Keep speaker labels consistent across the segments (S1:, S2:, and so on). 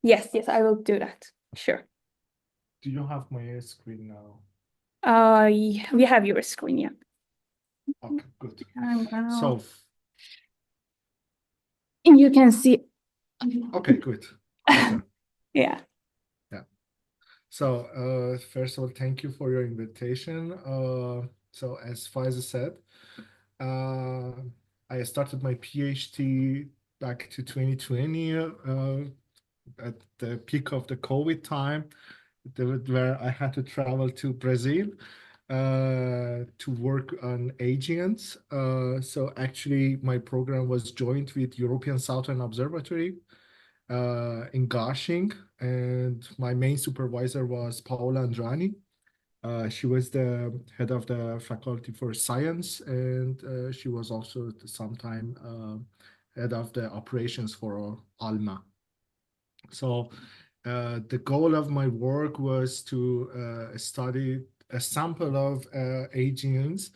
S1: Yes, yes, I will do that. Sure.
S2: Do you have my screen now?
S1: We have your screen, yeah.
S2: Okay, good.
S1: Now.
S2: So,
S1: And you can see.
S2: okay, good. Better.
S1: Yeah.
S2: Yeah. So, first of all, thank you for your invitation. So, as Faiza said, I started my PhD back to 2020 at the peak of the COVID time, where I had to travel to Brazil to work on AGNs. So actually, my program was joined with European Southern Observatory in Garching, and my main supervisor was Paola Andrani. She was the head of the faculty for science, and she was also at some time head of the operations for ALMA. So the goal of my work was to study a sample of AGNs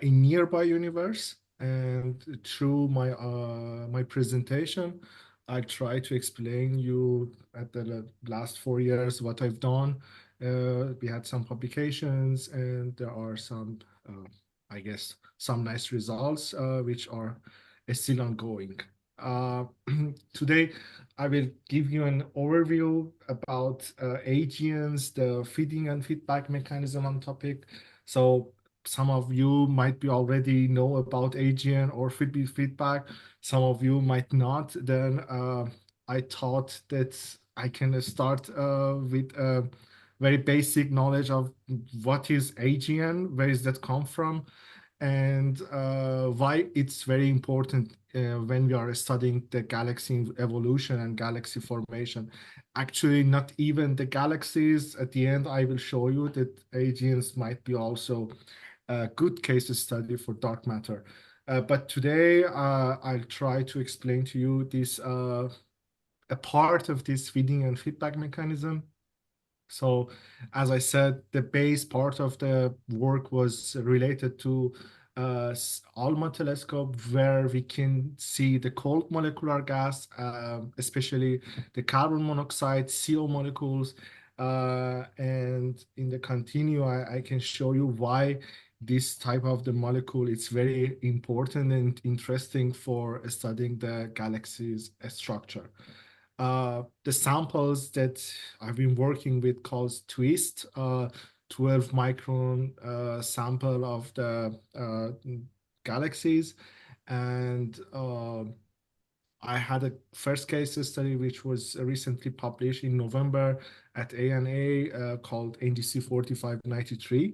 S2: in nearby universe, and through my presentation, I try to explain you at the last 4 years what I've done. We had some publications, and there are some, I guess, some nice results which are still ongoing. Today, I will give you an overview about AGNs, the feeding and feedback mechanism on topic. So some of you might be already know about AGN or feedback. Some of you might not. Then I thought that I can start with very basic knowledge of what is AGN, where does that come from, and why it's very important when we are studying the galaxy evolution and galaxy formation. Actually, not even the galaxies. At the end, I will show you that AGNs might be also a good case study for dark matter. But today, I'll try to explain to you this a part of this feeding and feedback mechanism. So, as I said, the base part of the work was related to ALMA telescope, where we can see the cold molecular gas, especially the carbon monoxide, CO molecules. And in the continue, I can show you why this type of the molecule is very important and interesting for studying the galaxy's structure. The samples that I've been working with calls TWIST, 12 micron sample of the galaxies. And I had a first case study which was recently published in November at ANA called NGC 4593.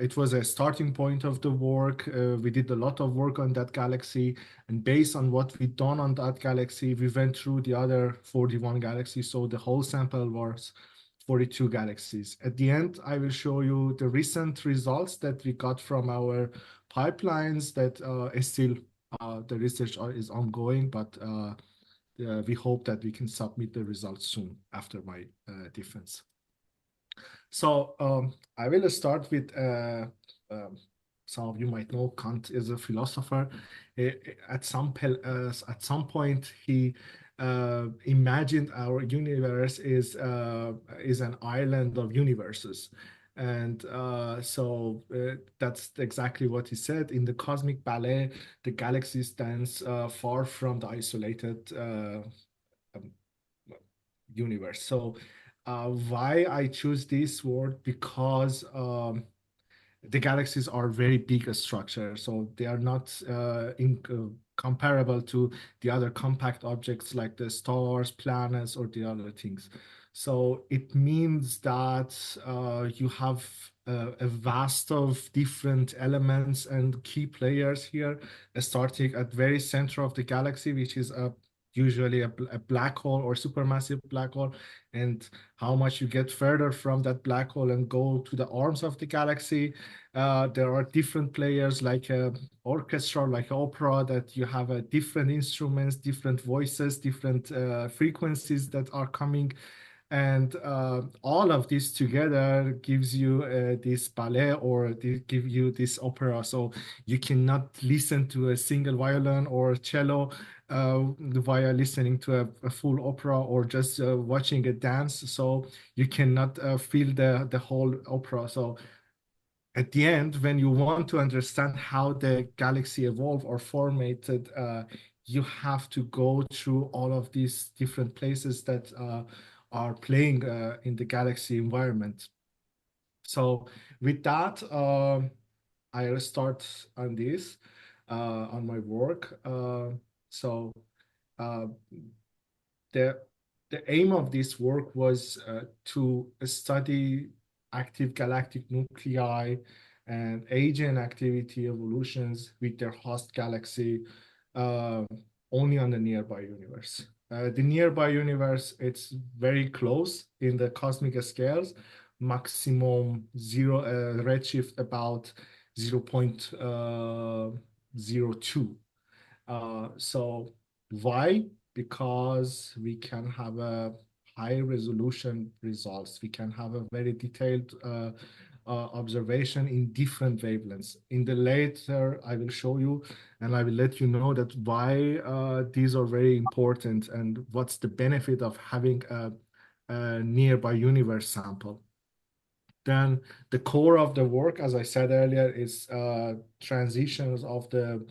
S2: It was a starting point of the work. We did a lot of work on that galaxy, and based on what we done on that galaxy, we went through the other 41 galaxies. So the whole sample was 42 galaxies. At the end, I will show you the recent results that we got from our pipelines that is still the research is ongoing, but we hope that we can submit the results soon after my defense. So I will start with some of you might know Kant is a philosopher. At some point, he imagined our universe is an island of universes. And so that's exactly what he said. In the cosmic ballet, the galaxy stands far from the isolated universe. So why I choose this word? Because the galaxies are very big structure, so they are not comparable to the other compact objects like the stars, planets, or the other things. So it means that you have a vast of different elements and key players here, starting at very center of the galaxy, which is usually a black hole or supermassive black hole, and how much you get further from that black hole and go to the arms of the galaxy. There are different players like orchestra, like opera, that you have different instruments, different voices, different frequencies that are coming. And all of this together gives you this ballet, or give you this opera. So you cannot listen to a single violin or cello via listening to a full opera or just watching a dance. So you cannot feel the whole opera. So at the end, when you want to understand how the galaxy evolved or formatted, you have to go through all of these different places that are playing in the galaxy environment. So with that, I'll start on this, on my work. So uh, the the aim of this work was to study active galactic nuclei and AGN activity evolutions with their host galaxy uh, only on the nearby universe. The nearby universe, it's very close in the cosmic scales, maximum zero redshift about 0.02. So why? Because we can have a high resolution results. We can have a very detailed observation in different wavelengths. In the later, I will show you and I will let you know that why these are very important and what's the benefit of having a nearby universe sample. Then the core of the work, as I said earlier, is transitions of the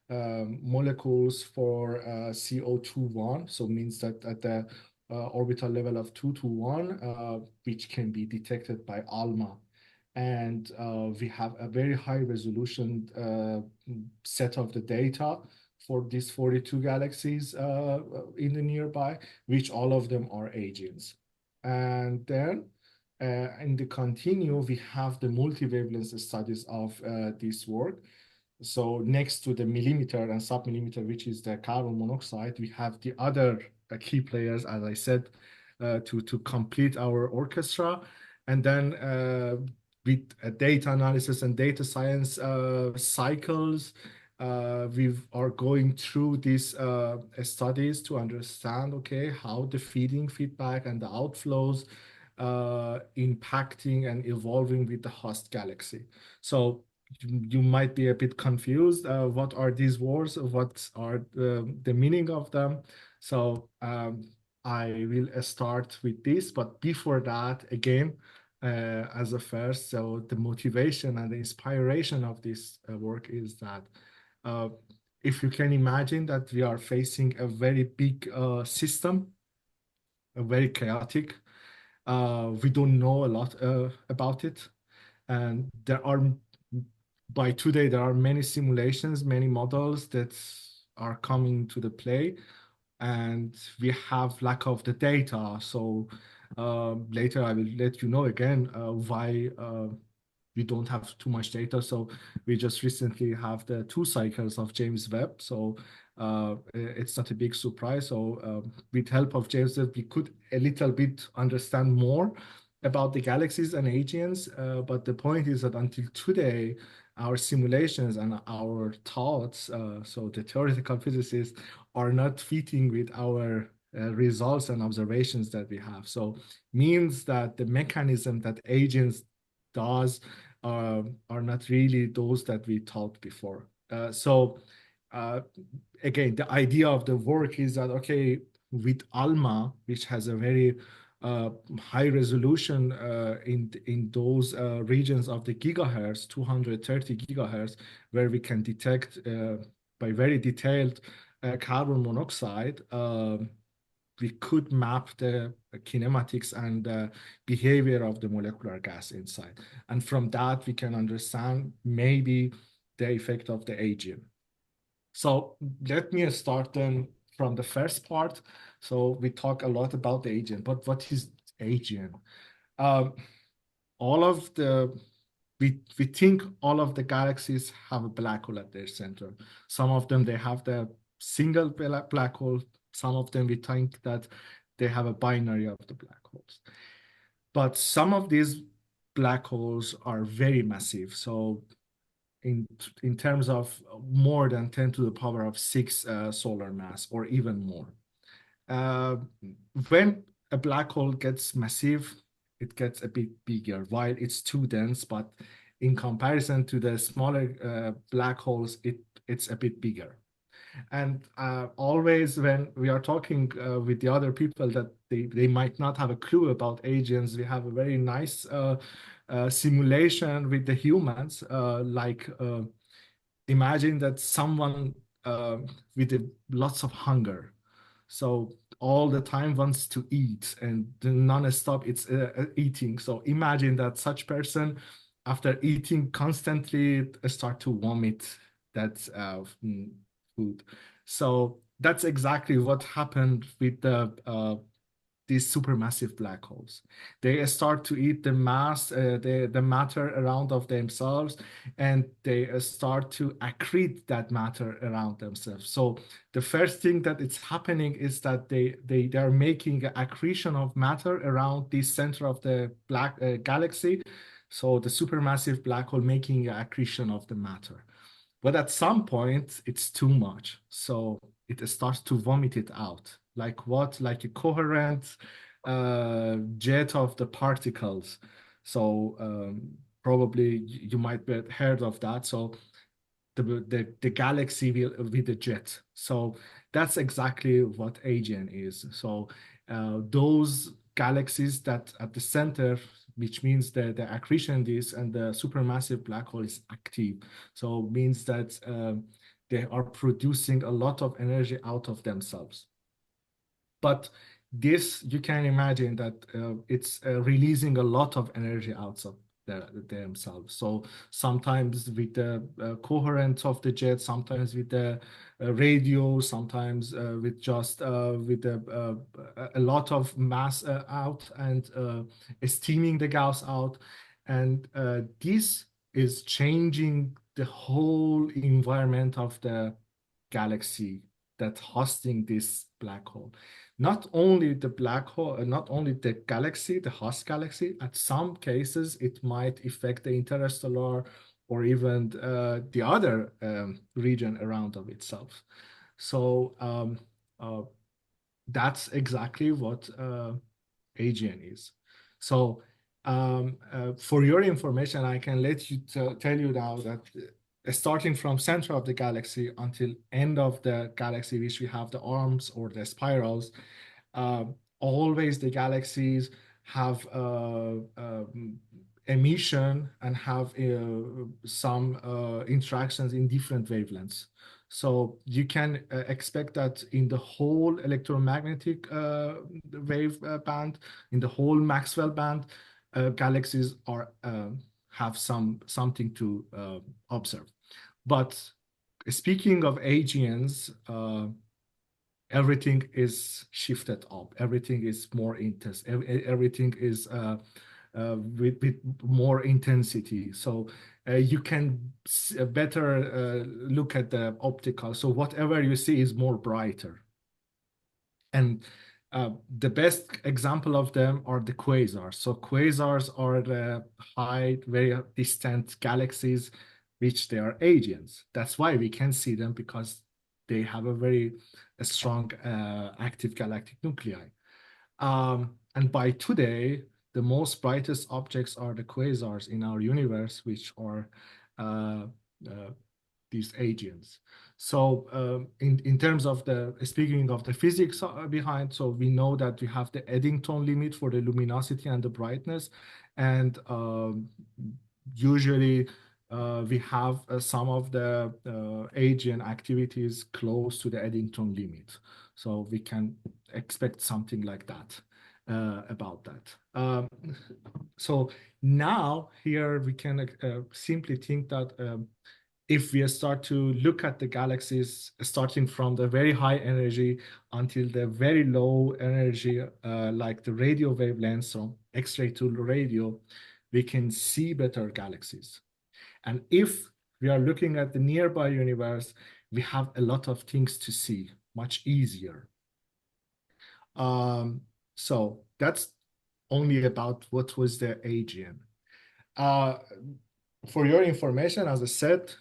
S2: molecules for CO21. So means that at the orbital level of 2 to 1, which can be detected by ALMA. And we have a very high resolution set of the data for these 42 galaxies in the nearby, which all of them are AGNs. And then in the continue, we have the multi-wavelength studies of this work. So next to the millimeter and submillimeter, which is the carbon monoxide, we have the other key players, as I said, to complete our orchestra. And then with data analysis and data science cycles, we are going through these studies to understand, okay, how the feeding feedback and the outflows impacting and evolving with the host galaxy. So you might be a bit confused. What are these words? What are the meaning of them? So I will start with this, but before that, again, as a first, so the motivation and the inspiration of this work is that if you can imagine that we are facing a very big system, a very chaotic, we don't know a lot about it. And by today, there are many simulations, many models that are coming to the play, and we have lack of the data. So later I will let you know again why we don't have too much data. So we just recently have the 2 cycles of James Webb. So it's not a big surprise. So with help of James Webb, we could a little bit understand more about the galaxies and AGNs. But the point is that until today, our simulations and our thoughts, so the theoretical physicists, are not fitting with our results and observations that we have. So means that the mechanism that AGNs does are not really those that we thought before. So again, the idea of the work is that, okay, with ALMA, which has a very high resolution in those regions of the gigahertz, 230 gigahertz, where we can detect by very detailed carbon monoxide, we could map the kinematics and the behavior of the molecular gas inside. And from that, we can understand maybe the effect of the AGN. So let me start then from the first part. So we talk a lot about the AGN, but what is AGN? All of the we think all of the galaxies have a black hole at their center. Some of them they have the single black hole. Some of them we think that they have a binary of the black holes. But some of these black holes are very massive. So in terms of more than 10 to the power of 6 solar mass or even more. When a black hole gets massive, it gets a bit bigger while it's too dense, but in comparison to the smaller black holes, it's a bit bigger. And always when we are talking with the other people that they might not have a clue about AGNs, we have a very nice simulation with the humans, imagine that someone with lots of hunger, so all the time wants to eat and non-stop it's eating. So imagine that such person, after eating constantly, start to vomit that food. So that's exactly what happened with these supermassive black holes. They start to eat the the matter around of themselves, and they start to accrete that matter around themselves. So the first thing that is happening is that they are making an accretion of matter around the center of the black galaxy. So the supermassive black hole making an accretion of the matter. But at some point, it's too much. So it starts to vomit it out. Like what? Like a coherent jet of the particles. So probably you might be heard of that. So the galaxy will with a jet. So that's exactly what AGN is. So those galaxies that at the center, which means that the accretion disk and the supermassive black hole is active. So it means that they are producing a lot of energy out of themselves. But this, you can imagine that it's releasing a lot of energy out of themselves. So sometimes with the coherence of the jet, sometimes with the radio, sometimes with just with a lot of mass out and steaming the gas out. And this is changing the whole environment of the galaxy that hosting this black hole. Not only the black hole, not only the galaxy, the host galaxy, at some cases, it might affect the interstellar or even the other region around of itself. So that's exactly what AGN is. So for your information, I can let you tell you now that starting from center of the galaxy until end of the galaxy, which we have the arms or the spirals, always the galaxies have emission and have some interactions in different wavelengths. So you can expect that in the whole electromagnetic wave band, in the whole Maxwell band, galaxies are have something to observe. But speaking of AGNs, everything is shifted up. Everything is more intense. Everything is with more intensity. So you can better look at the optical. So whatever you see is more brighter. And the best example of them are the quasars. So quasars are the high, very distant galaxies, which they are AGNs. That's why we can see them, because they have a very strong active galactic nuclei. And by today, the most brightest objects are the quasars in our universe, which are these AGNs. So in terms of the, speaking of the physics behind, so we know that we have the Eddington limit for the luminosity and the brightness. And usually we have some of the AGN activities close to the Eddington limit. So we can expect something like that about that. So now here we can simply think that if we start to look at the galaxies, starting from the very high energy until the very low energy, like the radio wavelengths, so X-ray to radio, we can see better galaxies. And if we are looking at the nearby universe, we have a lot of things to see, much easier. So that's only about what was the AGN. For your information, as I said,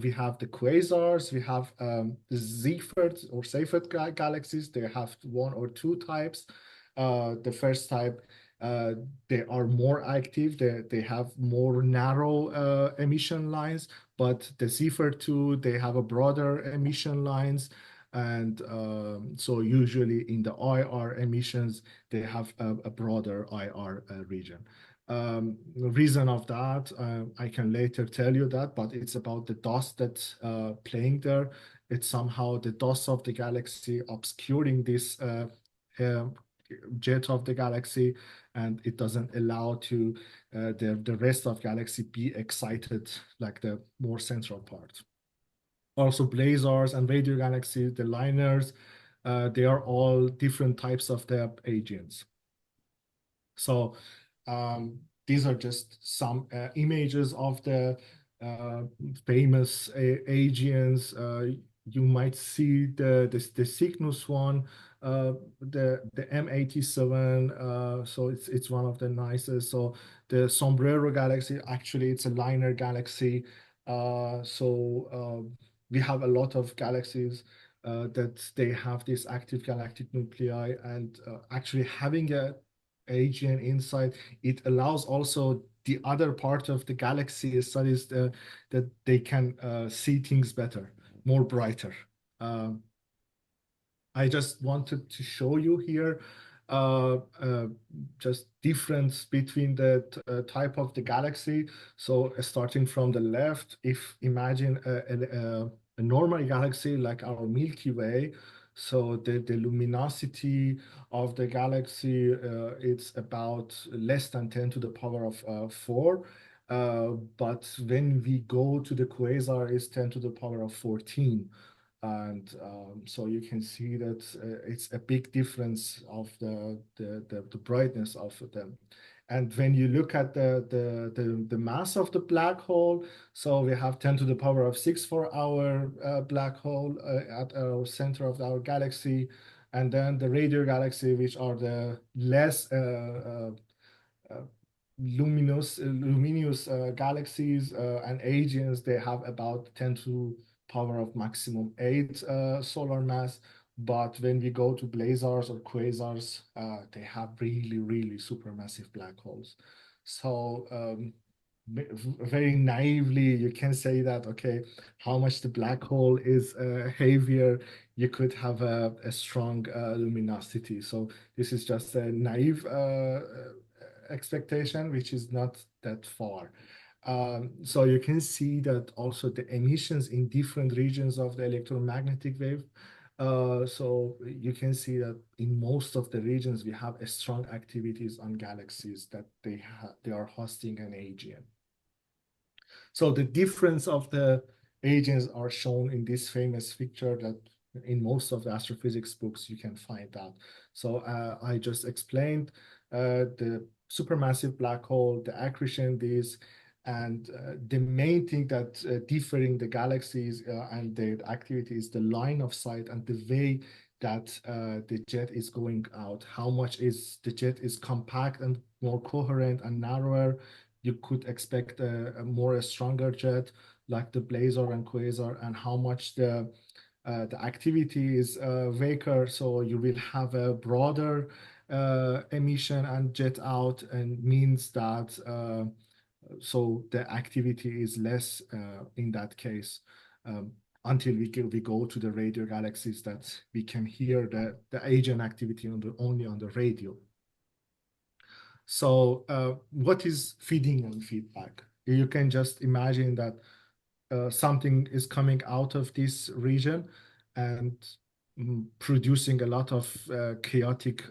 S2: we have the quasars, we have the Seyfert or Seyfert galaxies. They have one or two types. The first type uh, they are more active. They have more narrow emission lines, but the Zephyr-2, they have a broader emission lines. And so usually in the IR emissions, they have a broader IR region. The reason of that, I can later tell you that, but it's about the dust that's playing there. It's somehow the dust of the galaxy obscuring this jet of the galaxy, and it doesn't allow to the rest of galaxy be excited like the more central part. Also blazars and radio galaxies, the liners, they are all different types of the AGNs. So these are just some images of the famous AGNs. You might see the Cygnus one, the M87. So it's one of the nicest. So the Sombrero galaxy, actually, it's a liner galaxy. We have a lot of galaxies that they have this active galactic nuclei, and actually having a AGN inside, it allows also the other part of the galaxy studies that they can see things better, more brighter. I just wanted to show you here just difference between the type of the galaxy. So starting from the left, if imagine a normal galaxy like our Milky Way, so the luminosity of the galaxy, it's about less than 10 to the power of 4. But when we go to the quasar, it's 10 to the power of 14. And so you can see that it's a big difference of the brightness of them. And when you look at the mass of the black hole, so we have 10 to the power of 6 for our black hole at our center of our galaxy, and then the radio galaxy, which are the less luminous galaxies and AGNs, they have about 10 to power of maximum 8 solar mass. But when we go to blazars or quasars, they have really supermassive black holes. So very naively, you can say that, okay, how much the black hole is heavier, you could have a strong luminosity. So this is just a naive expectation, which is not that far. So you can see that also the emissions in different regions of the electromagnetic wave. So you can see that in most of the regions, we have a strong activities on galaxies that they are hosting an AGN. So the difference of the AGNs are shown in this famous picture that in most of the astrophysics books you can find that. So I just explained the supermassive black hole, the accretion disk, and the main thing that differing the galaxies and their activity is the line of sight and the way that the jet is going out. How much is the jet is compact and more coherent and narrower. You could expect a more stronger jet like the blazar and quasar, and how much the activity is weaker. So you will have a broader emission and jet out, and means that so the activity is less in that case until we go to the radio galaxies that we can hear the AGN activity only on the radio. So what is feeding and feedback? You can just imagine that something is coming out of this region and producing a lot of chaotic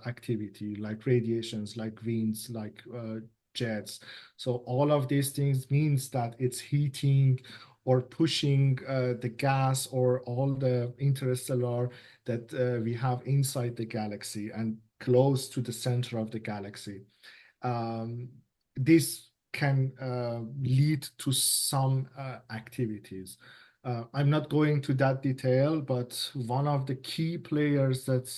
S2: activity, like radiations, like winds, like jets. So all of these things means that it's heating or pushing the gas or all the interstellar that we have inside the galaxy and close to the center of the galaxy. This can lead to some activities. I'm not going to that detail, but one of the key players that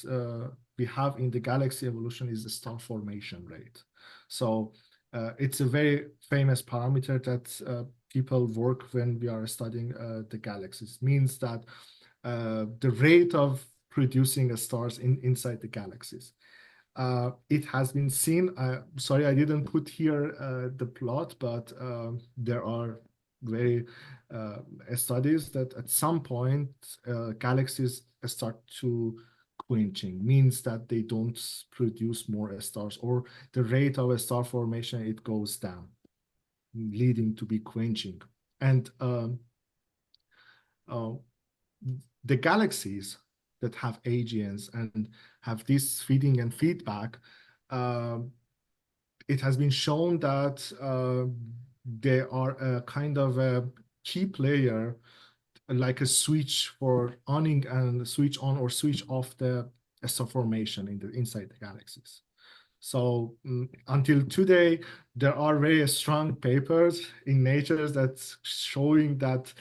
S2: we have in the galaxy evolution is the star formation rate. So it's a very famous parameter that people work when we are studying the galaxies. Means that the rate of producing stars inside the galaxies. It has been seen, sorry, I didn't put here the plot, but there are very studies that at some point galaxies start to quenching, means that they don't produce more stars, or the rate of a star formation, it goes down, leading to be quenching. And uh, the galaxies that have AGNs and have this feeding and feedback, it has been shown that they are a kind of a key player, like a switch for owning and switch on or switch off the star formation inside the galaxies. So until today, there are very strong papers in Nature that's showing that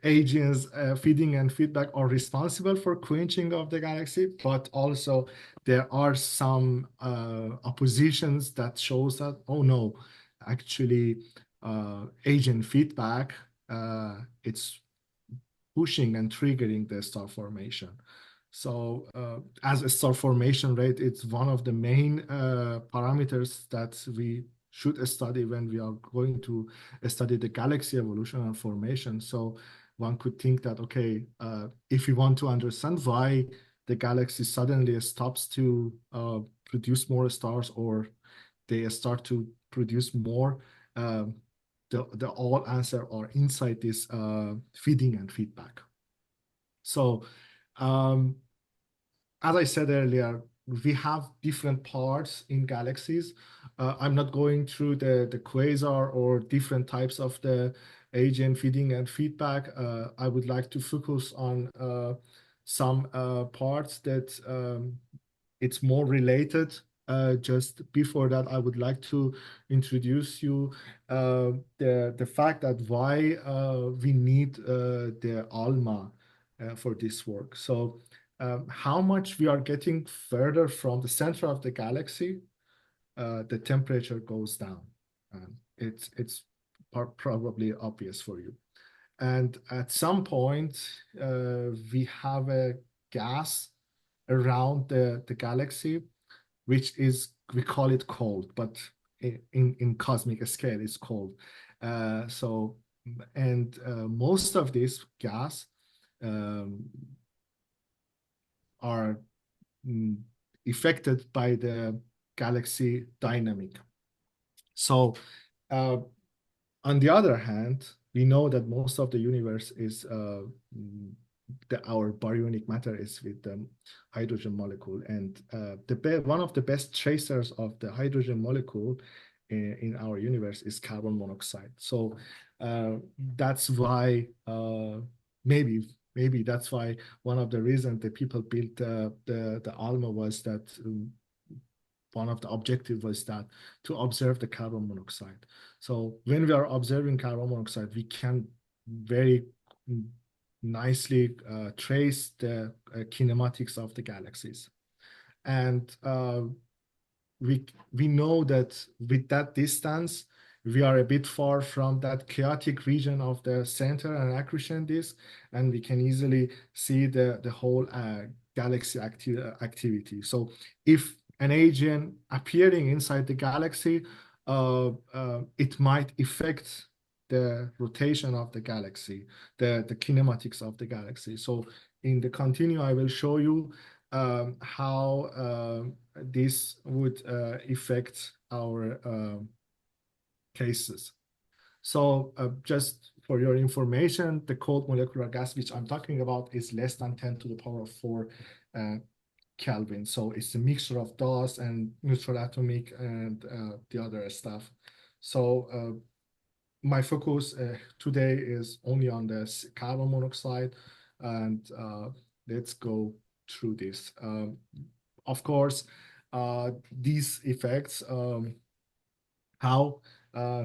S2: agents feeding and feedback are responsible for quenching of the galaxy, but also there are some oppositions that shows that, oh no, actually agent feedback, it's pushing and triggering the star formation. So as a star formation rate, it's one of the main parameters that we should study when we are going to study the galaxy evolution and formation. So one could think that, okay, if we want to understand why the galaxy suddenly stops to produce more stars, or they start to produce more, the all answer are inside this feeding and feedback. So as I said earlier, we have different parts in galaxies. I'm not going through the quasar or different types of the AGN feeding and feedback. I would like to focus on some parts that it's more related. Just before that, I would like to introduce you the fact that why we need the ALMA for this work. So how much we are getting further from the center of the galaxy, the temperature goes down. It's probably obvious for you. And at some point, we have a gas around the galaxy, which is, we call it cold, but in cosmic scale, it's cold. Most of this gas are affected by the galaxy dynamic. So on the other hand, we know that most of the universe is our baryonic matter is with the hydrogen molecule, and one of the best tracers of the hydrogen molecule in our universe is carbon monoxide. So that's why maybe that's why one of the reasons that people built the ALMA was that one of the objectives was that to observe the carbon monoxide. So when we are observing carbon monoxide, we can very nicely trace the kinematics of the galaxies. And we know that with that distance, we are a bit far from that chaotic region of the center and accretion disk, and we can easily see the whole galaxy activity. So if an agent appearing inside the galaxy, it might affect the rotation of the galaxy, the kinematics of the galaxy. So in the continue, I will show you how this would affect our cases. So just for your information, the cold molecular gas which I'm talking about is less than 10 to the power of 4 Kelvin. So it's a mixture of dust and neutral atomic and the other stuff. So my focus today is only on the carbon monoxide, and let's go through this. Of course, these effects, how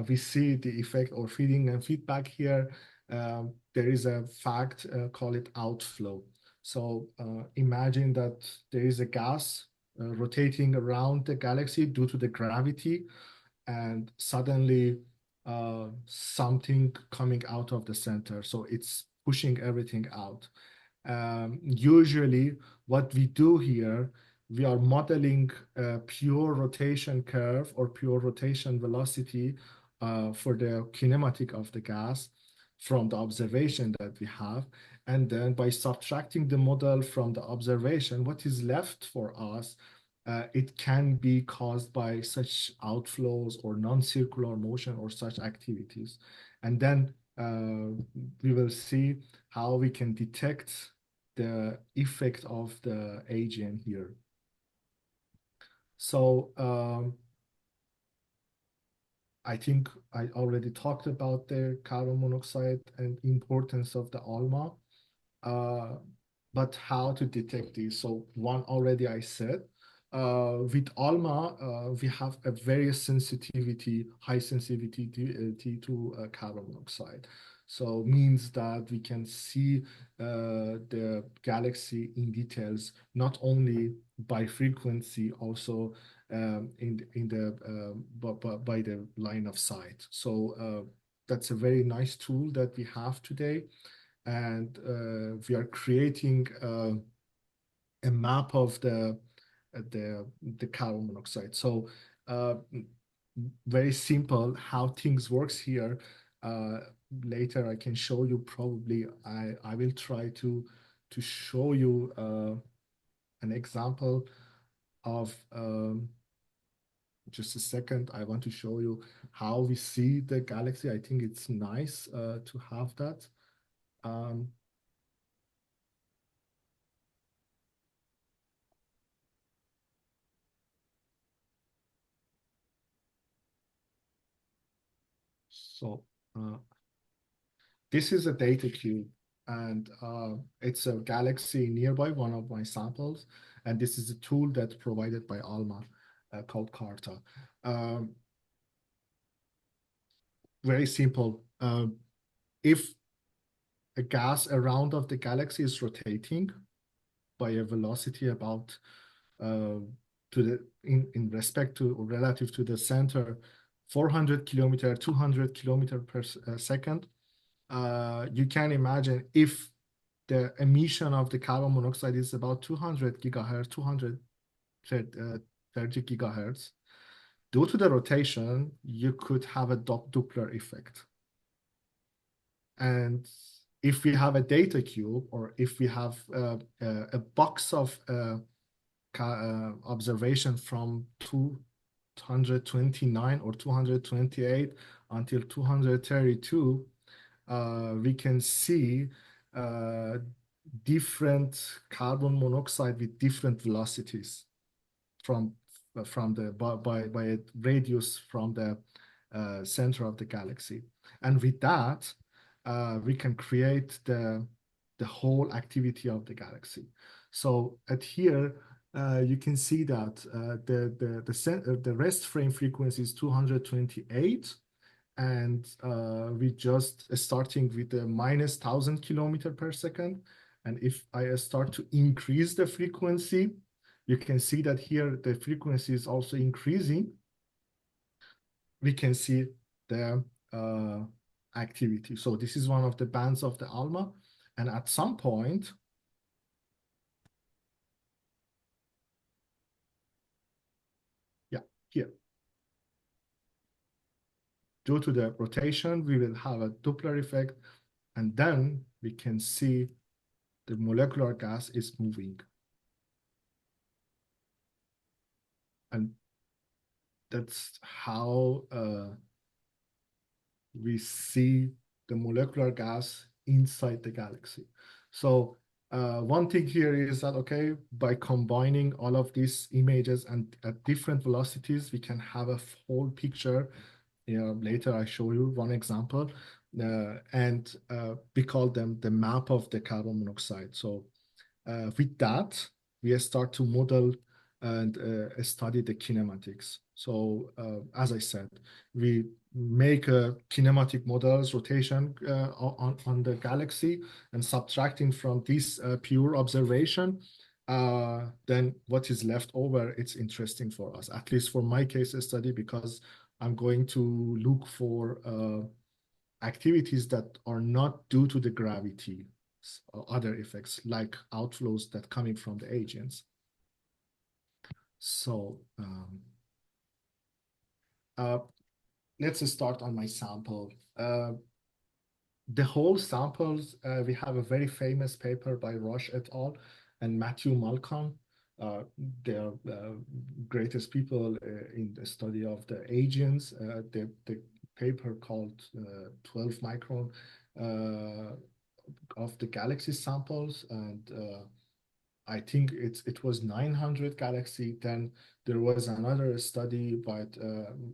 S2: we see the effect or feeding and feedback here, there is a fact, call it outflow. So imagine that there is a gas rotating around the galaxy due to the gravity, and suddenly something coming out of the center. So it's pushing everything out. Usually what we do here, we are modeling a pure rotation curve or pure rotation velocity for the kinematic of the gas from the observation that we have. And then by subtracting the model from the observation, what is left for us, it can be caused by such outflows or non-circular motion or such activities. And then we will see how we can detect the effect of the AGN here. So I think I already talked about the carbon monoxide and importance of the ALMA, but how to detect this? So one already I said, with ALMA, we have a very sensitivity, high sensitivity to carbon monoxide. So means that we can see the galaxy in details, not only by frequency, also by the line of sight. So that's a very nice tool that we have today, and we are creating a map of the carbon monoxide. So very simple how things works here. Later I can show you. Probably I will try to show you an example of just a second. I want to show you how we see the galaxy. I think it's nice to have that. So this is a data cube, and it's a galaxy nearby one of my samples. And this is a tool that's provided by ALMA called Carta. Very simple. If a gas around of the galaxy is rotating by a velocity about in respect to or relative to the center, 400 kilometer, 200 kilometer per second, you can imagine if the emission of the carbon monoxide is about 200 gigahertz, 230 gigahertz, due to the rotation, you could have a Doppler effect. And if we have a data cube, or if we have a box of observation from 229 or 228 until 232, we can see different carbon monoxide with different velocities from the by a radius from the center of the galaxy. And with that, we can create the whole activity of the galaxy. So at here, you can see that the rest frame frequency is 228, and we just starting with the minus 1,000 kilometer per second. And if I start to increase the frequency, you can see that here the frequency is also increasing. We can see the activity. So this is one of the bands of the ALMA. And at some point, yeah, here, due to the rotation, we will have a Doppler effect, and then we can see the molecular gas is moving. And that's how we see the molecular gas inside the galaxy. So one thing here is that, okay, by combining all of these images and at different velocities, we can have a whole picture. Later I show you one example, and we call them the map of the carbon monoxide. So with that, we start to model and study the kinematics. So as I said, we make kinematic models, rotation on the galaxy, and subtracting from this pure observation, then what is left over, it's interesting for us, at least for my case study, because I'm going to look for activities that are not due to the gravity or other effects like outflows that coming from the agents. So let's start on my sample. The whole samples, we have a very famous paper by Roche et al. And Matthew Malcolm. They are greatest people in the study of the AGNs. The paper called 12 micron of the galaxy samples, and I think it was 900 galaxy. Then there was another study by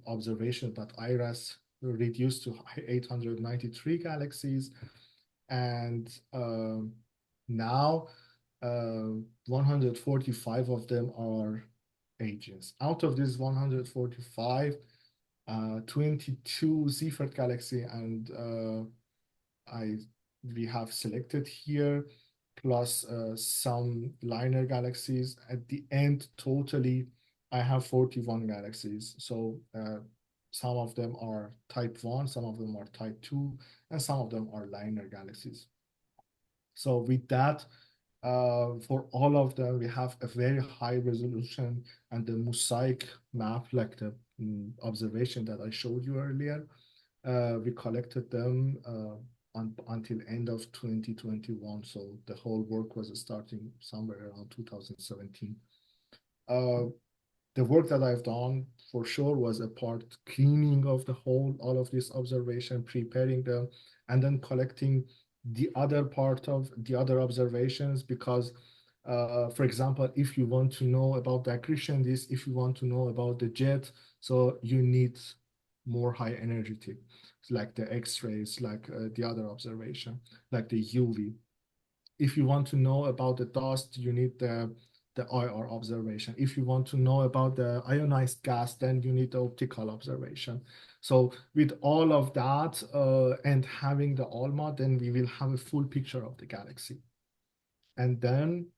S2: observation, but IRAS reduced to 893 galaxies, and now 145 of them are agents. Out of these 145, 22 Seyfert galaxy, and we have selected here, plus some liner galaxies. At the end, totally, I have 41 galaxies. So some of them are type 1, some of them are type 2, and some of them are liner galaxies. So with that, for all of them, we have a very high resolution, and the mosaic map, like the observation that I showed you earlier, we collected them until end of 2021. So the whole work was starting somewhere around 2017. The work that I've done for sure was a part cleaning of the whole, all of this observation, preparing them, and then collecting the other part of the other observations, because for example, if you want to know about the accretion disk, if you want to know about the jet, so you need more high energy, like the X-rays, like the other observation, like the UV. If you want to know about the dust, you need the IR observation. If you want to know about the ionized gas, then you need the optical observation. So with all of that and having the ALMA, then we will have a full picture of the galaxy. And then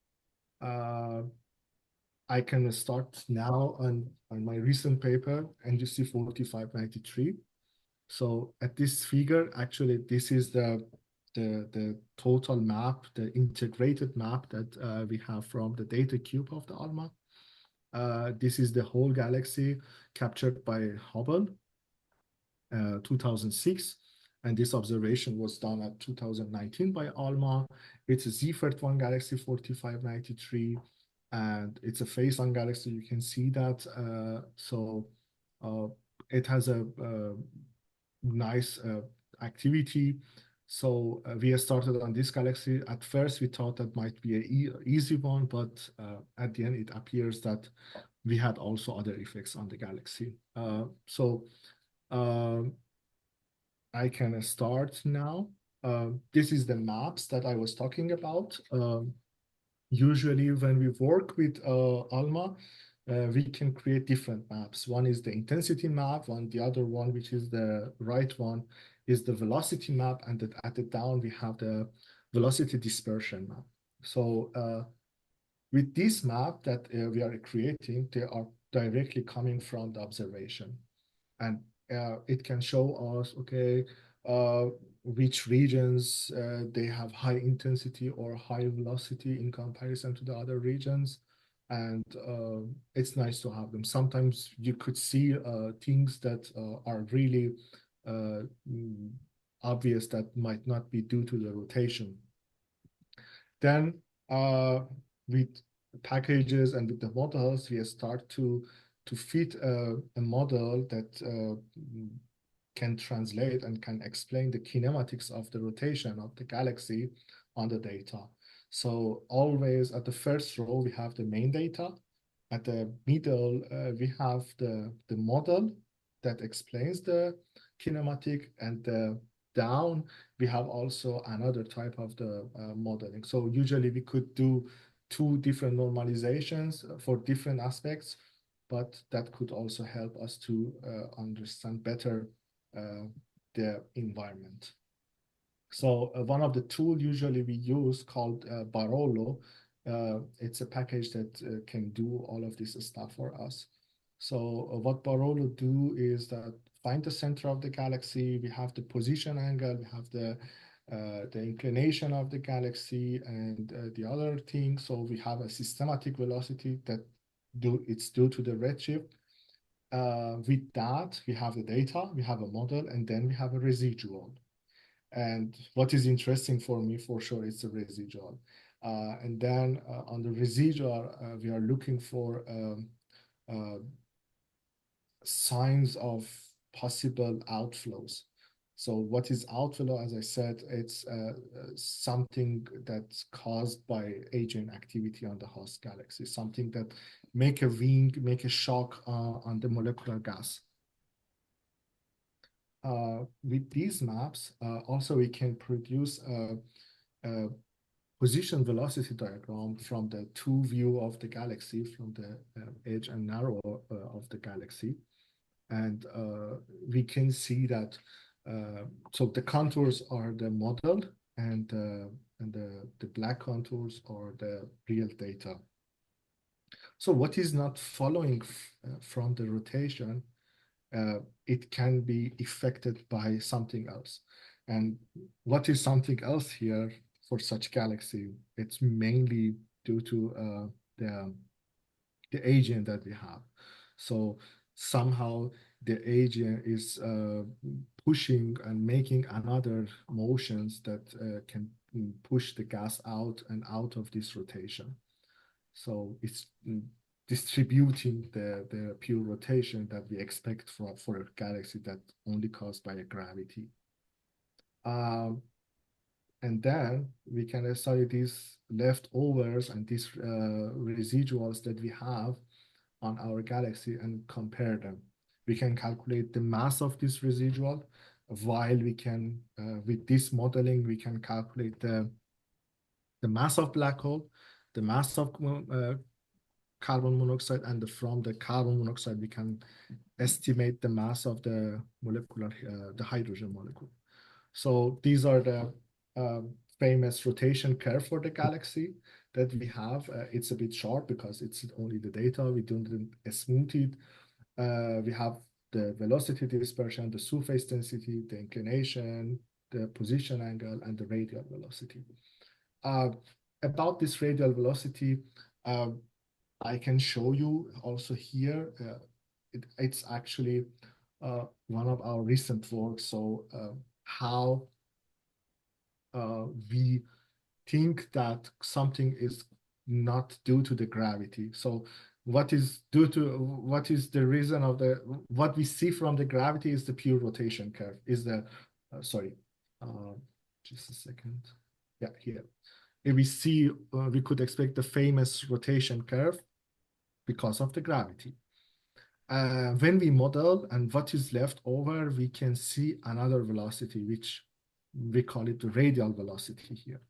S2: I can start now on my recent paper, NGC 4593. So at this figure, actually, this is the total map, the integrated map that we have from the data cube of the ALMA. This is the whole galaxy captured by Hubble, 2006. And this observation was done at 2019 by ALMA. It's a Seyfert 1 galaxy 4593, and it's a face-on galaxy. You can see that. It has a nice activity. So we started on this galaxy. At first, we thought that might be an easy one, but at the end, it appears that we had also other effects on the galaxy. I can start now. This is the maps that I was talking about. Usually, when we work with ALMA, we can create different maps. One is the intensity map, the other one, which is the right one, is the velocity map, and at the down we have the velocity dispersion map. So with this map that we are creating, they are directly coming from the observation, and it can show us, okay, which regions they have high intensity or high velocity in comparison to the other regions. And it's nice to have them. Sometimes you could see things that are really obvious that might not be due to the rotation. Then with packages and with the models, we start to fit a model that can translate and can explain the kinematics of the rotation of the galaxy on the data. So always at the first row, we have the main data. At the middle, we have the model that explains the kinematic, and down, we have also another type of the modeling. So usually we could do 2 different normalizations for different aspects, but that could also help us to understand better the environment. So one of the tools usually we use called Barolo, it's a package that can do all of this stuff for us. So what Barolo do is that find the center of the galaxy, we have the position angle, we have the inclination of the galaxy, and the other thing. So we have a systematic velocity that it's due to the redshift. With that, we have the data, we have a model, and then we have a residual. And what is interesting for me, for sure, is the residual. And then on the residual, we are looking for signs of possible outflows. So what is outflow? As I said, it's something that's caused by AGN activity on the host galaxy, something that make a ring, make a shock on the molecular gas. With these maps, also we can produce a position velocity diagram from the two view of the galaxy, from the edge and narrow of the galaxy. And we can see that, so the contours are the model, and the black contours are the real data. So what is not following from the rotation, it can be affected by something else. And what is something else here for such galaxy? It's mainly due to the AGN that we have. So somehow the AGN is pushing and making another motions that can push the gas out and out of this rotation. So it's distributing the pure rotation that we expect for a galaxy that only caused by a gravity. And then we can study these leftovers and these residuals that we have on our galaxy and compare them. We can calculate the mass of this residual, while we can, with this modeling, we can calculate the mass of black hole, the mass of carbon monoxide, and from the carbon monoxide, we can estimate the mass of the molecular, the hydrogen molecule. So these are the famous rotation curve for the galaxy that we have. It's a bit short because it's only the data. We don't smooth it. We have the velocity dispersion, the surface density, the inclination, the position angle, and the radial velocity. About this radial velocity, I can show you also here. It's actually one of our recent works. So how we think that something is not due to the gravity. So what is the reason of what we see from the gravity is the pure rotation curve, is the, sorry, just a second. Yeah, here. If we see, we could expect the famous rotation curve because of the gravity. When we model and what is left over, we can see another velocity, which we call it the radial velocity here.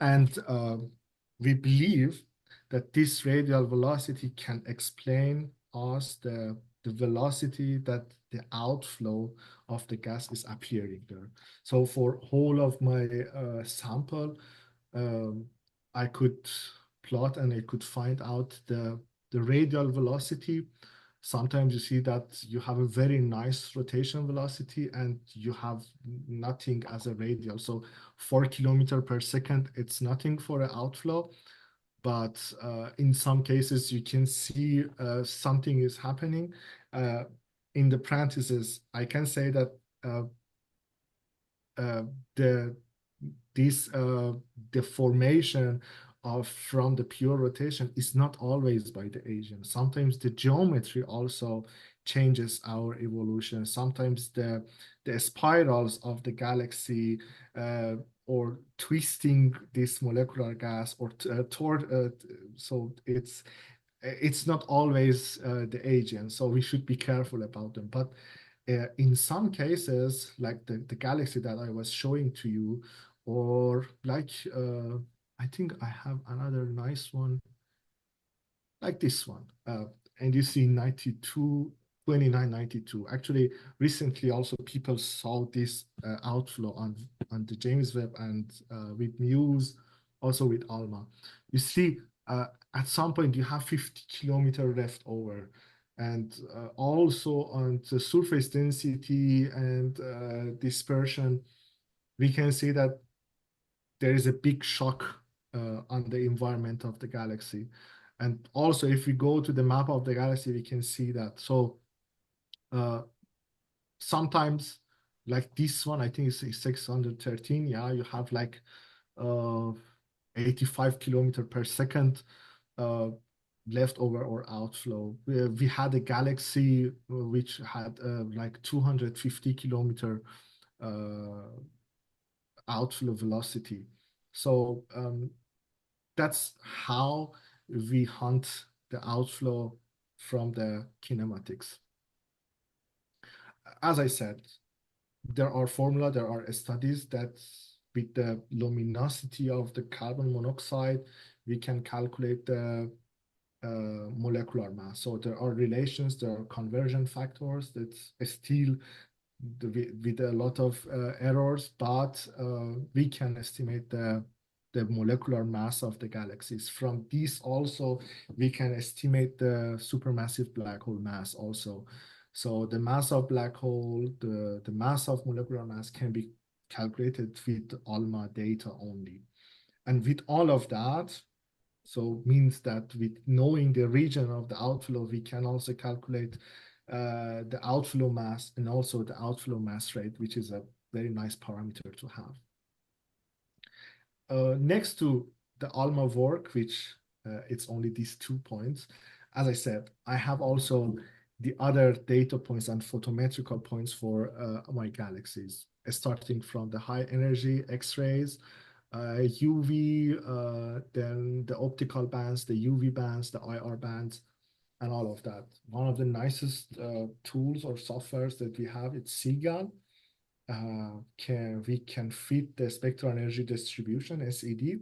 S2: And we believe that this radial velocity can explain us the velocity that the outflow of the gas is appearing there. So for whole of my sample, I could plot and I could find out the radial velocity. Sometimes you see that you have a very nice rotation velocity and you have nothing as a radial. So 4 kilometers per second, it's nothing for an outflow. But in some cases, you can see something is happening. In the parentheses, I can say that this deformation from the pure rotation is not always by the AGN. Sometimes the geometry also changes our evolution. Sometimes the spirals of the galaxy or twisting this molecular gas or toward, so it's not always the AGN. So we should be careful about them. But in some cases, like the galaxy that I was showing to you, or like, I think I have another nice one, like this one. And you see 2992. Actually, recently also people saw this outflow on the James Webb and with Muse, also with ALMA. You see, at some point you have 50 kilometers left over. And also on the surface density and dispersion, we can see that there is a big shock on the environment of the galaxy. And also, if we go to the map of the galaxy, we can see that. So sometimes, like this one, I think it's 613. Yeah, you have like 85 kilometer per second leftover or outflow. We had a galaxy which had like 250 kilometer outflow velocity. So that's how we hunt the outflow from the kinematics. As I said, there are studies that with the luminosity of the carbon monoxide, we can calculate the molecular mass. So there are relations, there are conversion factors that still with a lot of errors, but we can estimate the molecular mass of the galaxies. From this also, we can estimate the supermassive black hole mass also. So the mass of black hole, the mass of molecular mass can be calculated with ALMA data only. And with all of that, so means that with knowing the region of the outflow, we can also calculate the outflow mass and also the outflow mass rate, which is a very nice parameter to have. Next to the ALMA work, which it's only these 2 points, as I said, I have also the other data points and photometrical points for my galaxies, starting from the high energy X-rays, UV, then the optical bands, the UV bands, the IR bands, and all of that. One of the nicest tools or softwares that we have, it's SIGAL. We can fit the spectral energy distribution, SED.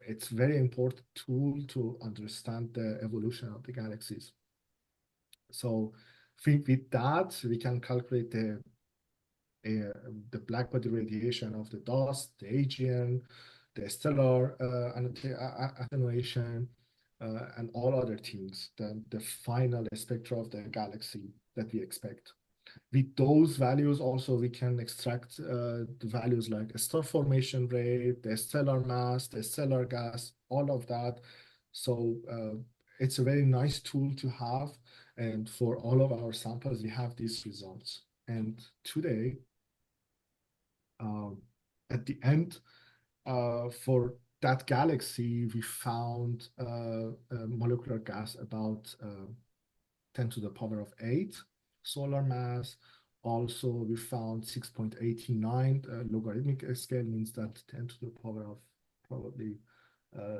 S2: It's very important tool to understand the evolution of the galaxies. So with that, we can calculate the blackbody radiation of the dust, the AGN, the stellar attenuation, and all other things, the final spectra of the galaxy that we expect. With those values also, we can extract the values like a star formation rate, the stellar mass, the stellar gas, all of that. So it's a very nice tool to have. And for all of our samples, we have these results. And today, at the end, for that galaxy, we found a molecular gas about 10 to the power of 8 solar mass. Also, we found 6.89 logarithmic scale, means that 10 to the power of probably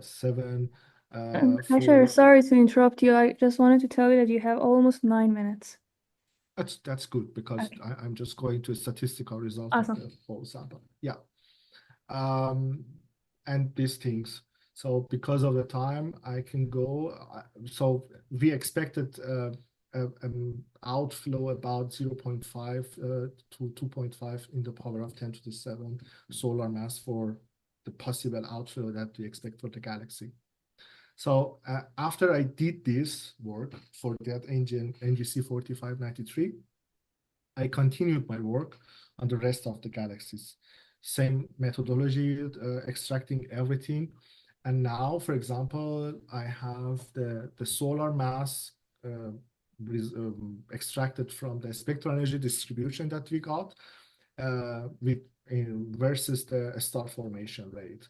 S2: 7.
S1: Khashayar, sorry to interrupt you. I just wanted to tell you that you have almost 9 minutes.
S2: That's good because
S1: Okay.
S2: I'm just going to a statistical result
S1: Awesome.
S2: of the whole sample. Yeah. And these things. So because of the time, I can go. So we expected outflow about 0.5 to 2.5 in the power of 10 to the 7 solar mass for the possible outflow that we expect for the galaxy. So after I did this work for that engine, NGC 4593, I continued my work on the rest of the galaxies. Same methodology, extracting everything. And now, for example, I have the solar mass extracted from the spectral energy distribution that we got versus the star formation rate.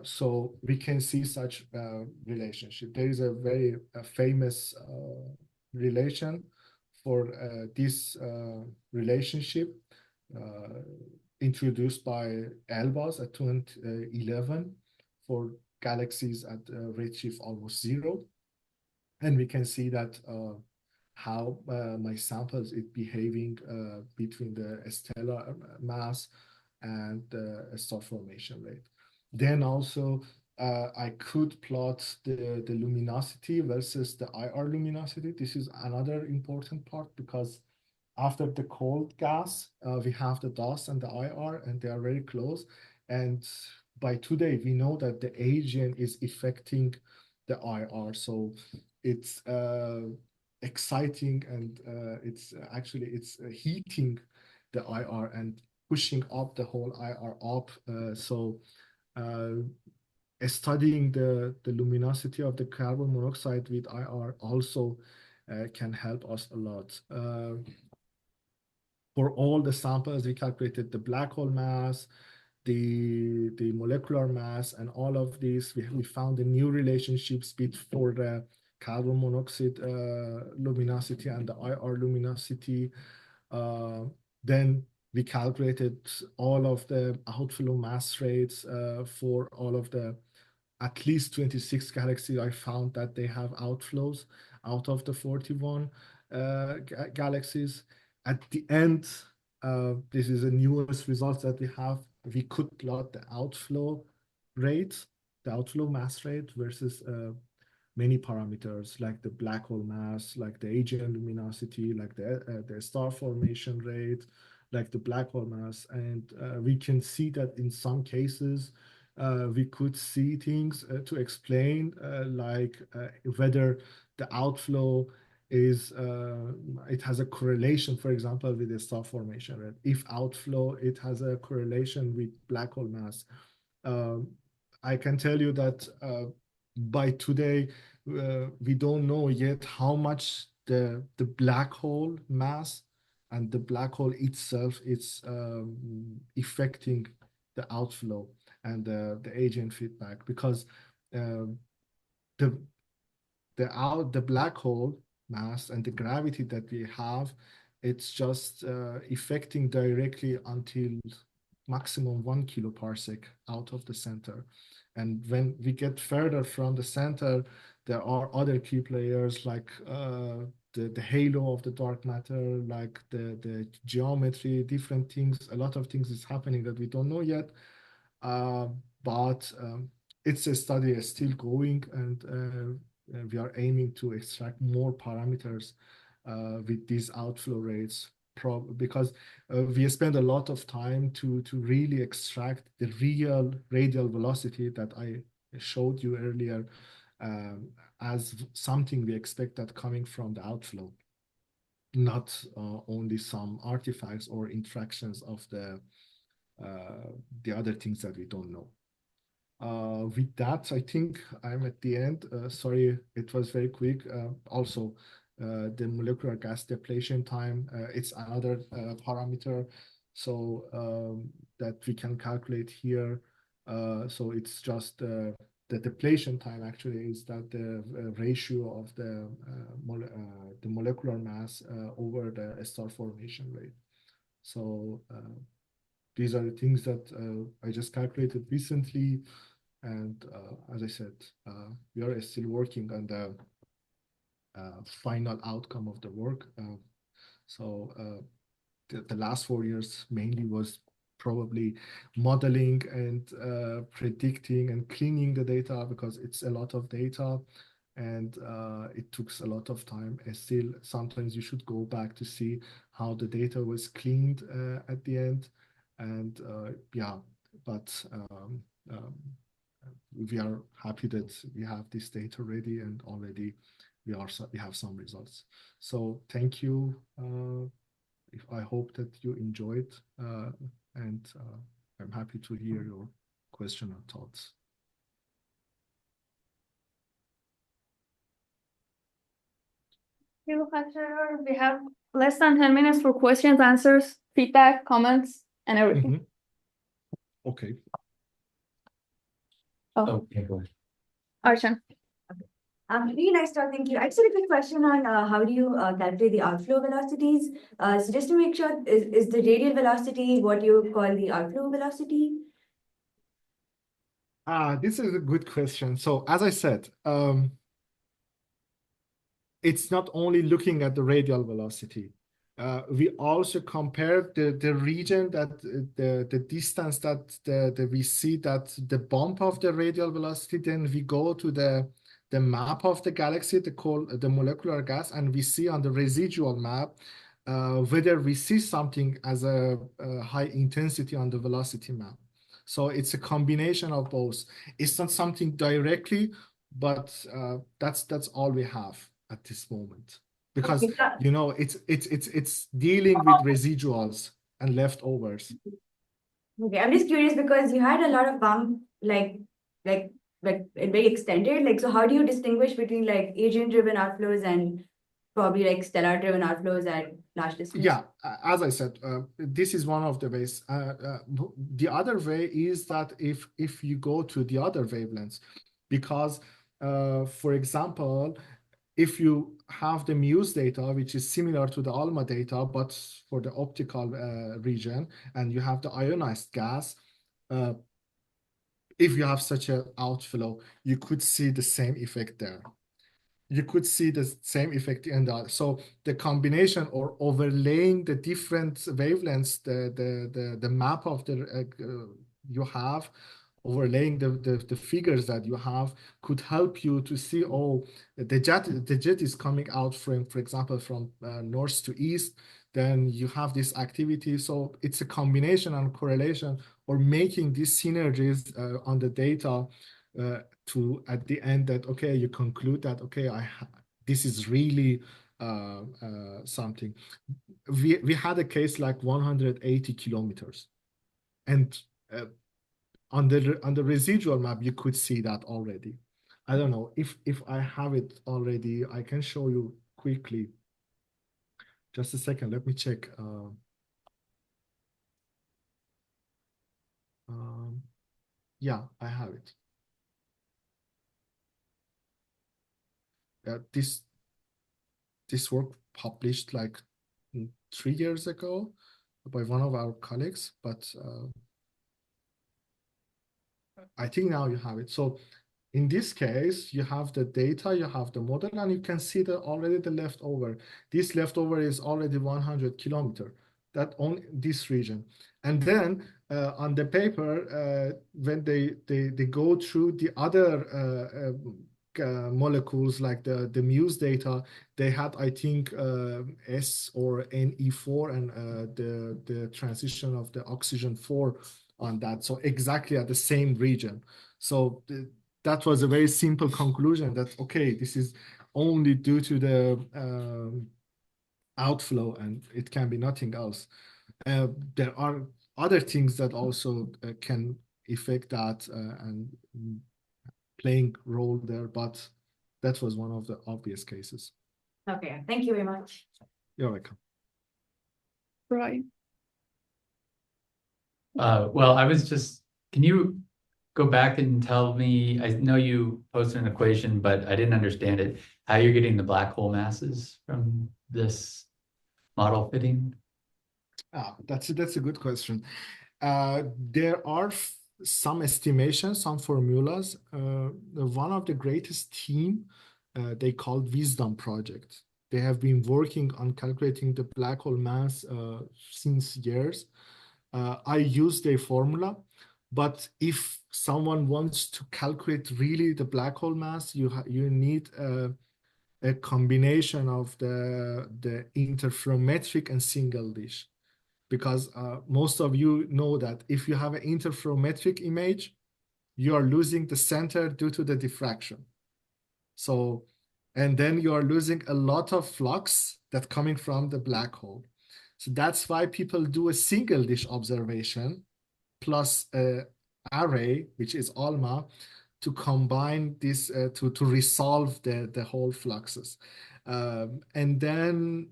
S2: So we can see such relationship. There is a very famous relation for this relationship introduced by ALBAS at 2011 for galaxies at redshift almost 0. And we can see that how my samples is behaving between the stellar mass and the star formation rate. Then also I could plot the luminosity versus the IR luminosity. This is another important part because after the cold gas, we have the dust and the IR, and they are very close. And by today, we know that the AGN is affecting the IR. So it's exciting, and it's heating the IR and pushing up the whole IR up. So studying the luminosity of the carbon monoxide with IR also can help us a lot. For all the samples, we calculated the black hole mass, the molecular mass, and all of these. We found the new relationships for the carbon monoxide luminosity and the IR luminosity. Then we calculated all of the outflow mass rates for all of the at least 26 galaxies. I found that they have outflows out of the 41 galaxies. At the end, this is the newest results that we have. We could plot the outflow rate, the outflow mass rate versus many parameters like the black hole mass, like the AGN luminosity, like the star formation rate, like the black hole mass. And we can see that in some cases, we could see things to explain like whether the outflow is it has a correlation, for example, with the star formation rate. If outflow, it has a correlation with black hole mass. I can tell you that by today, we don't know yet how much the black hole mass and the black hole itself is affecting the outflow and the AGN feedback, because the black hole mass and the gravity that we have, it's just affecting directly until maximum 1 kiloparsec out of the center. And when we get further from the center, there are other key players like the halo of the dark matter, like the geometry, different things. A lot of things is happening that we don't know yet. But it's a study is still going, and we are aiming to extract more parameters with these outflow rates, because we spend a lot of time to really extract the real radial velocity that I showed you earlier as something we expect that coming from the outflow, not only some artifacts or interactions of the other things that we don't know. With that, I think I'm at the end. Sorry, it was very quick. Also, the molecular gas depletion time, it's another parameter, so that we can calculate here. So it's just the depletion time actually is that the ratio of the molecular mass over the star formation rate. So these are the things that I just calculated recently. And as I said, we are still working on the final outcome of the work. So the last 4 years mainly was probably modeling and predicting and cleaning the data, because it's a lot of data, and it took a lot of time. And still, sometimes you should go back to see how the data was cleaned at the end. And yeah, but we are happy that we have this data ready, and already we have some results. So thank you. I hope that you enjoyed, and I'm happy to hear your question or thoughts.
S1: Thank you, Khashayar. We have less than 10 minutes for questions, answers, feedback, comments, and everything.
S2: Okay.
S3: Okay, go ahead.
S1: Archana.
S3: Really nice talking to you. I just had a quick question on how do you calculate the outflow velocities? So just to make sure, is the radial velocity what you call the outflow velocity?
S2: This is a good question. So as I said, it's not only looking at the radial velocity. We also compare the region that the distance that we see that the bump of the radial velocity. Then we go to the map of the galaxy, the molecular gas, and we see on the residual map whether we see something as a high intensity on the velocity map. So it's a combination of both. It's not something directly, but that's all we have at this moment, because you know it's dealing with residuals and leftovers.
S3: Okay, I'm just curious because you had a lot of bump, like like very extended. Like, so how do you distinguish between like AGN-driven outflows and probably like stellar-driven outflows at large distance?
S2: Yeah, as I said, this is one of the ways. The other way is that if you go to the other wavelengths, because for example, if you have the Muse data, which is similar to the ALMA data, but for the optical region, and you have the ionized gas, if you have such an outflow, you could see the same effect there. You could see the same effect in the, so the combination or overlaying the different wavelengths, the map of the you have, overlaying the figures that you have could help you to see, oh, the jet is coming out from, for example, from north to east. Then you have this activity. So it's a combination and correlation, or making these synergies on the data to at the end that, okay, you conclude that, okay, this is really something. We had a case like 180 kilometers, and on the residual map you could see that already. I don't know if I have it already. I can show you quickly. Just a second. Let me check. Yeah, I have it. This work published like 3 years ago by one of our colleagues, but I think now you have it. So in this case, you have the data, you have the model, and you can see that already the leftover. This leftover is already 100 kilometer, that on this region. And then on the paper, when they go through the other molecules like the Muse data, they had, I think, S or Ne4 and the transition of the oxygen 4 on that. So exactly at the same region. So that was a very simple conclusion that, okay, this is only due to the outflow and it can be nothing else. There are other things that also can affect that and playing role there, but that was one of the obvious cases.
S3: Okay, thank you very much.
S2: You're welcome.
S1: Right.
S4: Well, I was just, can you go back and tell me, I know you posted an equation, but I didn't understand it, how you're getting the black hole masses from this model fitting?
S2: That's a good question. There are some estimations, some formulas. One of the greatest team, they called Wisdom Project. They have been working on calculating the black hole mass since years. I use their formula, but if someone wants to calculate really the black hole mass, you need a combination of the interferometric and single dish. Because most of you know that if you have an interferometric image, you are losing the center due to the diffraction. So, and then you are losing a lot of flux that's coming from the black hole. So that's why people do a single dish observation plus array, which is ALMA, to combine this to resolve the whole fluxes. And then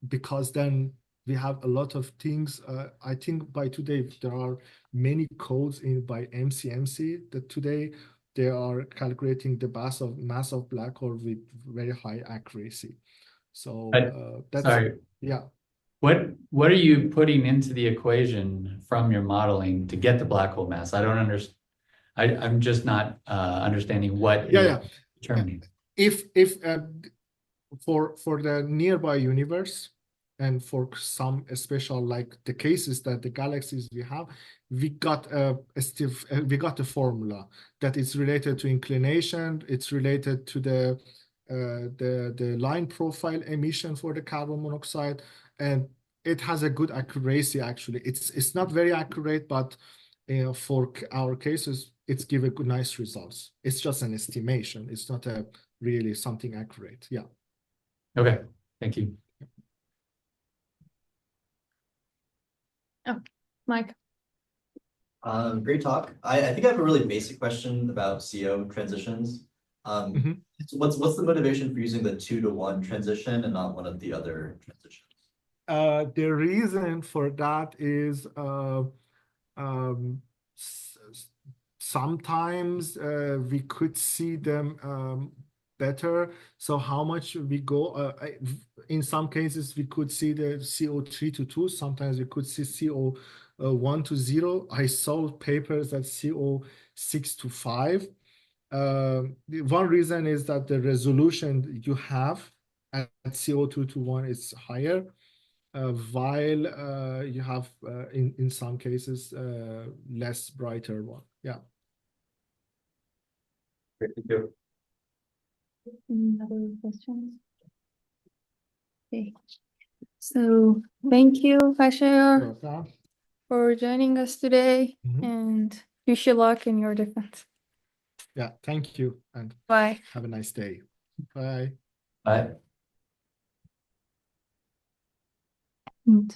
S2: because then we have a lot of things. I think by today there are many codes by MCMC that today they are calculating the mass of black hole with very high accuracy. So that's,
S4: sorry.
S2: Yeah.
S4: What are you putting into the equation from your modeling to get the black hole mass? I don't understand. I'm just not understanding what is determining.
S2: If for the nearby universe and for some special, like the cases that the galaxies we have, we got a formula that is related to inclination. It's related to the line profile emission for the carbon monoxide, and it has a good accuracy. Actually, it's not very accurate, but for our cases, it's give a good nice results. It's just an estimation. It's not a really something accurate. Yeah.
S4: Okay, thank you.
S1: Oh, Mike.
S5: Great talk. I think I have a really basic question about CO transitions. What's the motivation for using the 2-to-1 transition and not one of the other transitions?
S2: The reason for that is sometimes we could see them better. So how much we go, in some cases we could see the CO3 to 2, sometimes we could see CO1 to 0. I saw papers that CO6 to 5. The one reason is that the resolution you have at CO2 to 1 is higher, while you have in some cases less brighter one. Yeah.
S4: Great, thank you.
S1: Any other questions? Okay. So thank you, Khashayar,
S2: Welcome.
S1: for joining us today,
S2: Mhm.
S1: and wish you luck in your defense.
S2: Yeah, thank you, and
S1: Bye.
S2: have a nice day. Bye.
S4: Bye.
S1: And